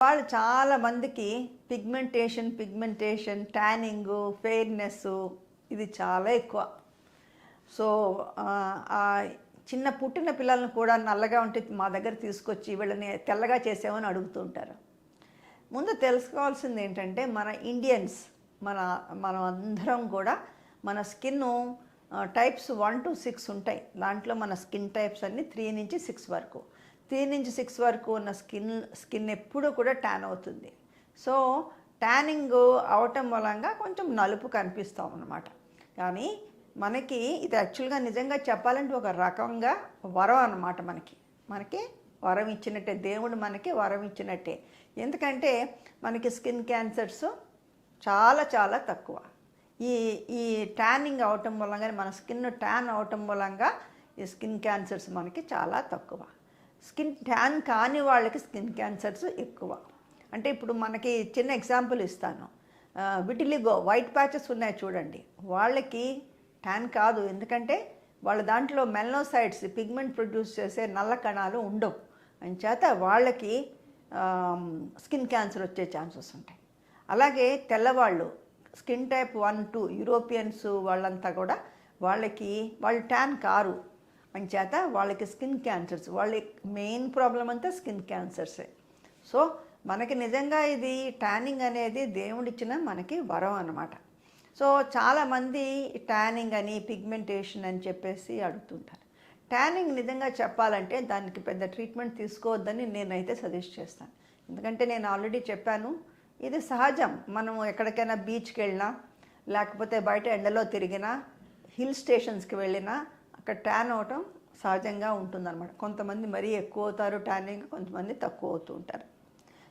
వాళ్ళు చాలా మందికి పిగ్మెంటేషన్, ట్యానింగు, ఫెయిర్‌నెస్సు ఇది చాలా ఎక్కువ. సో, చిన్న పుట్టిన పిల్లల్ని కూడా నల్లగా ఉంటే మా దగ్గర తీసుకొచ్చి వీళ్ళని తెల్లగా చేసామని అడుగుతూ ఉంటారు. ముందు తెలుసుకోవాల్సింది ఏంటంటే మన ఇండియన్స్ మన మనం అందరం కూడా మన స్కిన్ను టైప్స్ 1-6 ఉంటాయి. దాంట్లో మన స్కిన్ టైప్స్ అన్నీ 3-6 వరకు. 3-6 వరకు ఉన్న స్కిన్ ఎప్పుడూ కూడా ట్యాన్ అవుతుంది. సో ట్యానింగ్ అవటం మూలంగా కొంచెం నలుపు కనిపిస్తాం అన్నమాట. కానీ మనకి ఇది యాక్చువల్గా నిజంగా చెప్పాలంటే ఒక రకంగా వరం అన్నమాట. మనకి వరం ఇచ్చినట్టే, దేవుడు మనకి వరం ఇచ్చినట్టే. ఎందుకంటే మనకి స్కిన్ క్యాన్సర్స్ చాలా చాలా తక్కువ. ఈ ఈ ట్యానింగ్ అవటం మూలంగా మన స్కిన్ ట్యాన్ అవటం మూలంగా ఈ స్కిన్ క్యాన్సర్స్ మనకి చాలా తక్కువ. స్కిన్ ట్యాన్ కాని వాళ్ళకి స్కిన్ క్యాన్సర్స్ ఎక్కువ. అంటే ఇప్పుడు మనకి చిన్న ఎగ్జాంపుల్ ఇస్తాను. విటిలిగో వైట్ ప్యాచెస్ ఉన్నాయి చూడండి, వాళ్ళకి ట్యాన్ కాదు. ఎందుకంటే వాళ్ళ దాంట్లో మెలనోసైట్స్ పిగ్మెంట్ ప్రొడ్యూస్ చేసే నల్ల కణాలు ఉండవు. అంచేత వాళ్ళకి స్కిన్ క్యాన్సర్ వచ్చే ఛాన్సెస్ ఉంటాయి. అలాగే తెల్లవాళ్ళు స్కిన్ టైప్ 1-2 యూరోపియన్స్ వాళ్ళంతా కూడా వాళ్ళు ట్యాన్ కారు. అంచేత వాళ్ళకి స్కిన్ క్యాన్సర్స్, వాళ్ళ మెయిన్ ప్రాబ్లం అంతా స్కిన్ క్యాన్సర్సే. సో మనకి నిజంగా ఇది ట్యానింగ్ అనేది దేవుడిచ్చిన మనకి వరం అన్నమాట. సో చాలామంది ట్యానింగ్ అని పిగ్మెంటేషన్ అని చెప్పేసి అడుగుతుంటారు. ట్యానింగ్ నిజంగా చెప్పాలంటే దానికి పెద్ద ట్రీట్మెంట్ తీసుకోవద్దని నేనైతే సజెస్ట్ చేస్తాను. ఎందుకంటే నేను ఆల్రెడీ చెప్పాను, ఇది సహజం. మనం ఎక్కడికైనా బీచ్కి వెళ్ళినా, లేకపోతే బయట ఎండలో తిరిగినా, హిల్ స్టేషన్స్కి వెళ్ళినా అక్కడ ట్యాన్ అవటం సహజంగా ఉంటుందన్నమాట. కొంతమంది మరీ ఎక్కువ అవుతారు ట్యానింగ్, కొంతమంది తక్కువ అవుతూ ఉంటారు.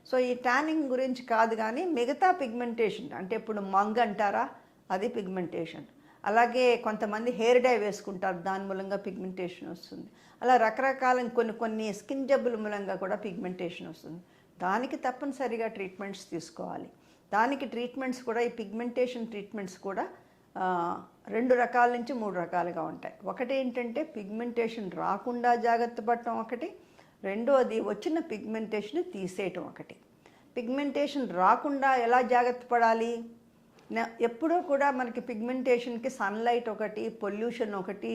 సో ఈ ట్యానింగ్ గురించి కాదు, కానీ మిగతా పిగ్మెంటేషన్ అంటే ఇప్పుడు మంగ్ అంటారా, అది పిగ్మెంటేషన్. అలాగే కొంతమంది హెయిర్ డై వేసుకుంటారు, దాని మూలంగా పిగ్మెంటేషన్ వస్తుంది. అలా రకరకాల కొన్ని స్కిన్ జబ్బుల మూలంగా కూడా పిగ్మెంటేషన్ వస్తుంది. దానికి తప్పనిసరిగా ట్రీట్మెంట్స్ తీసుకోవాలి. దానికి ట్రీట్మెంట్స్ కూడా ఈ పిగ్మెంటేషన్ ట్రీట్మెంట్స్ కూడా 2 రకాల నుంచి 3 రకాలుగా ఉంటాయి. ఒకటి ఏంటంటే పిగ్మెంటేషన్ రాకుండా జాగ్రత్త పడటం ఒకటి, రెండోది వచ్చిన పిగ్మెంటేషన్ తీసేయటం ఒకటి. పిగ్మెంటేషన్ రాకుండా ఎలా జాగ్రత్త పడాలి? ఎప్పుడూ కూడా మనకి పిగ్మెంటేషన్కి సన్లైట్ ఒకటి, పొల్యూషన్ ఒకటి,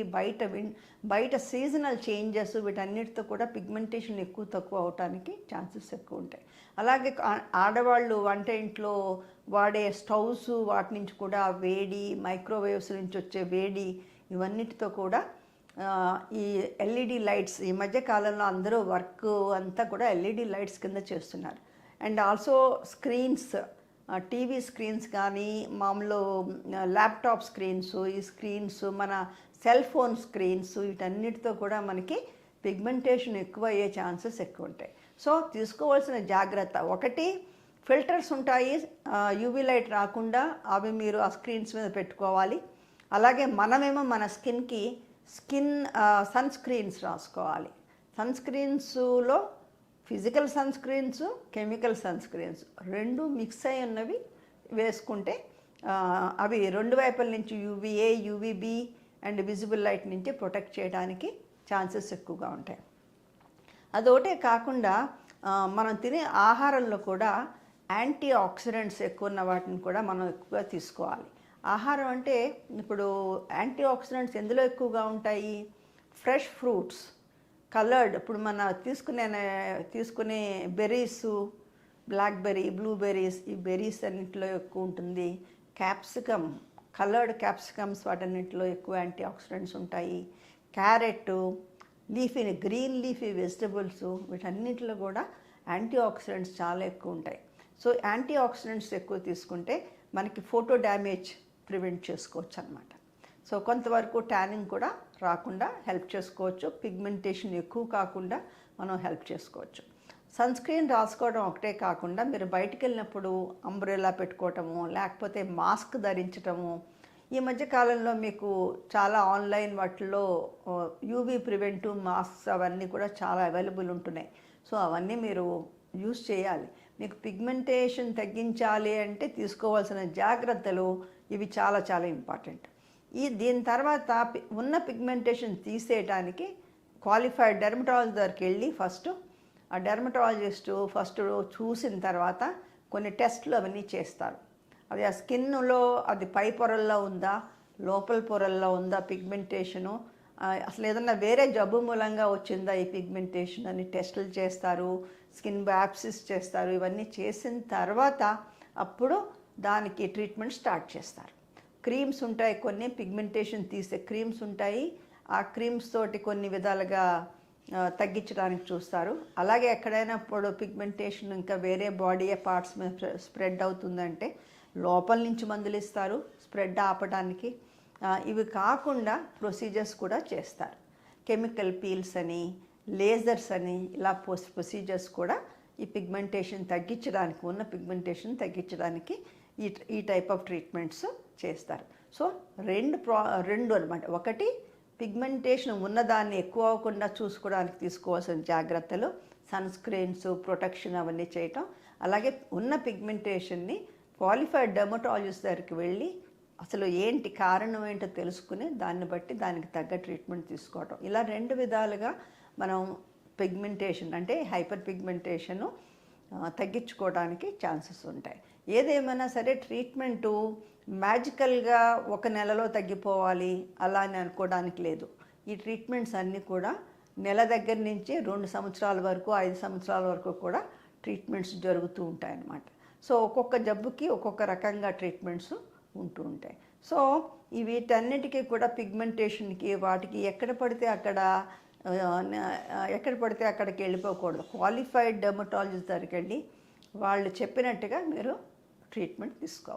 బయట సీజనల్ చేంజెస్, వీటన్నిటితో కూడా పిగ్మెంటేషన్ ఎక్కువ తక్కువ అవటానికి ఛాన్సెస్ ఎక్కువ ఉంటాయి. అలాగే ఆడవాళ్ళు వంట ఇంట్లో వాడే స్టవ్స్, వాటి నుంచి కూడా వేడి, మైక్రోవేవ్స్ నుంచి వచ్చే వేడి, ఇవన్నిటితో కూడా ఈ ఎల్ఈడి లైట్స్, ఈ మధ్య కాలంలో అందరూ వర్క్ అంతా కూడా ఎల్ఈడి లైట్స్ కింద చేస్తున్నారు. And also screens, TV screens కానీ, మామూలు ల్యాప్టాప్ స్క్రీన్స్, ఈ స్క్రీన్స్, మన సెల్ ఫోన్ స్క్రీన్స్, వీటన్నిటితో కూడా మనకి పిగ్మెంటేషన్ ఎక్కువ అయ్యే ఛాన్సెస్ ఎక్కువ ఉంటాయి. సో తీసుకోవాల్సిన జాగ్రత్త ఒకటి, ఫిల్టర్స్ ఉంటాయి యూవీ లైట్ రాకుండా, అవి మీరు ఆ స్క్రీన్స్ మీద పెట్టుకోవాలి. అలాగే మనమేమో మన స్కిన్కి సన్ స్క్రీన్స్ రాసుకోవాలి. సన్ స్క్రీన్స్లో physical sunscreens, chemical sunscreens 2 mix అయి ఉన్నవి వేసుకుంటే అవి 2 వైపుల నుంచి UVA, UVB and visible light నుంచి ప్రొటెక్ట్ చేయడానికి ఛాన్సెస్ ఎక్కువగా ఉంటాయి. అదొకటే కాకుండా మనం తినే ఆహారంలో కూడా యాంటీ ఆక్సిడెంట్స్ ఎక్కువ ఉన్న వాటిని కూడా మనం ఎక్కువగా తీసుకోవాలి. ఆహారం అంటే ఇప్పుడు యాంటీ ఆక్సిడెంట్స్ ఎందులో ఎక్కువగా ఉంటాయి? ఫ్రెష్ ఫ్రూట్స్, కలర్డ్, ఇప్పుడు మన తీసుకునే బెర్రీస్, బ్లాక్బెర్రీ, బ్లూబెర్రీస్, ఈ బెర్రీస్ అన్నింటిలో ఎక్కువ ఉంటుంది. క్యాప్సికమ్, కలర్డ్ క్యాప్సికమ్స్, వాటన్నింటిలో ఎక్కువ యాంటీ ఆక్సిడెంట్స్ ఉంటాయి. క్యారెట్, గ్రీన్ లీఫీ వెజిటబుల్స్, వీటన్నింటిలో కూడా యాంటీ ఆక్సిడెంట్స్ చాలా ఎక్కువ ఉంటాయి. సో యాంటీ ఆక్సిడెంట్స్ ఎక్కువ తీసుకుంటే మనకి ఫోటో డ్యామేజ్ ప్రివెంట్ చేసుకోవచ్చు అన్నమాట. సో కొంతవరకు ట్యానింగ్ కూడా రాకుండా హెల్ప్ చేసుకోవచ్చు. పిగ్మెంటేషన్ ఎక్కువ కాకుండా మనం హెల్ప్ చేసుకోవచ్చు. సన్ స్క్రీన్ రాసుకోవడం ఒకటే కాకుండా మీరు బయటికి వెళ్ళినప్పుడు అంబ్రెల్లా పెట్టుకోవటము, లేకపోతే మాస్క్ ధరించటము. ఈ మధ్య కాలంలో మీకు చాలా ఆన్లైన్ వాటిల్లో యూవీ ప్రివెంటివ్ మాస్క్స్ అవన్నీ కూడా చాలా అవైలబుల్ ఉంటున్నాయి. సో అవన్నీ మీరు యూజ్ చేయాలి. మీకు పిగ్మెంటేషన్ తగ్గించాలి అంటే తీసుకోవాల్సిన జాగ్రత్తలు ఇవి చాలా చాలా ఇంపార్టెంట్. దీని తర్వాత ఉన్న పిగ్మెంటేషన్ తీసేయడానికి క్వాలిఫైడ్ డెర్మటాలజీ దగ్గరికి వెళ్ళి ఫస్ట్ ఆ డెర్మటాలజిస్టు ఫస్ట్ చూసిన తర్వాత కొన్ని టెస్టులు అవన్నీ చేస్తారు. అది ఆ స్కిన్లో అది పై పొరల్లో ఉందా, లోపల పొరల్లో ఉందా పిగ్మెంటేషను, అసలు ఏదన్నా వేరే జబ్బు మూలంగా వచ్చిందా ఈ పిగ్మెంటేషన్ అని టెస్టులు చేస్తారు. స్కిన్ బయాప్సిస్ చేస్తారు. ఇవన్నీ చేసిన తర్వాత అప్పుడు దానికి ట్రీట్మెంట్ స్టార్ట్ చేస్తారు. క్రీమ్స్ ఉంటాయి, కొన్ని పిగ్మెంటేషన్ తీసే క్రీమ్స్ ఉంటాయి. ఆ క్రీమ్స్ తోటి కొన్ని విధాలుగా తగ్గించడానికి చూస్తారు. అలాగే ఎక్కడైనా ఇప్పుడు పిగ్మెంటేషన్ ఇంకా వేరే బాడీ పార్ట్స్ మీద స్ప్రెడ్ అవుతుందంటే లోపల నుంచి మందులు ఇస్తారు స్ప్రెడ్ ఆపడానికి. ఇవి కాకుండా ప్రొసీజర్స్ కూడా చేస్తారు. కెమికల్ పీల్స్ అని, లేజర్స్ అని, ఇలా ప్రొసీజర్స్ కూడా ఈ పిగ్మెంటేషన్ తగ్గించడానికి, ఉన్న పిగ్మెంటేషన్ తగ్గించడానికి ఈ టైప్ ఆఫ్ ట్రీట్మెంట్స్ చేస్తారు. సో రెండు అనమాట. ఒకటి పిగ్మెంటేషన్ ఉన్నదాన్ని ఎక్కువ అవ్వకుండా చూసుకోవడానికి తీసుకోవాల్సిన జాగ్రత్తలు, సన్ స్క్రీన్స్, ప్రొటెక్షన్ అవన్నీ చేయటం. అలాగే ఉన్న పిగ్మెంటేషన్ని క్వాలిఫైడ్ డెర్మటాలజిస్ట్ దగ్గరికి వెళ్ళి అసలు ఏంటి కారణం ఏంటో తెలుసుకుని దాన్ని బట్టి దానికి తగ్గ ట్రీట్మెంట్ తీసుకోవటం. ఇలా రెండు విధాలుగా మనం పిగ్మెంటేషన్ అంటే హైపర్ పిగ్మెంటేషను తగ్గించుకోవడానికి ఛాన్సెస్ ఉంటాయి. ఏదేమైనా సరే ట్రీట్మెంటు మ్యాజికల్గా ఒక నెలలో తగ్గిపోవాలి అలా అని అనుకోవడానికి లేదు. ఈ ట్రీట్మెంట్స్ అన్నీ కూడా నెల దగ్గర నుంచి 2 సంవత్సరాల వరకు, 5 సంవత్సరాల వరకు కూడా ట్రీట్మెంట్స్ జరుగుతూ ఉంటాయన్నమాట. సో ఒక్కొక్క జబ్బుకి ఒక్కొక్క రకంగా ట్రీట్మెంట్స్ ఉంటూ ఉంటాయి. సో వీటన్నిటికీ కూడా పిగ్మెంటేషన్కి వాటికి ఎక్కడ పడితే అక్కడికి వెళ్ళిపోకూడదు. క్వాలిఫైడ్ డెర్మటాలజిస్ట్ దగ్గరికి వెళ్ళి వాళ్ళు చెప్పినట్టుగా మీరు ట్రీట్మెంట్ తీసుకోవాలి.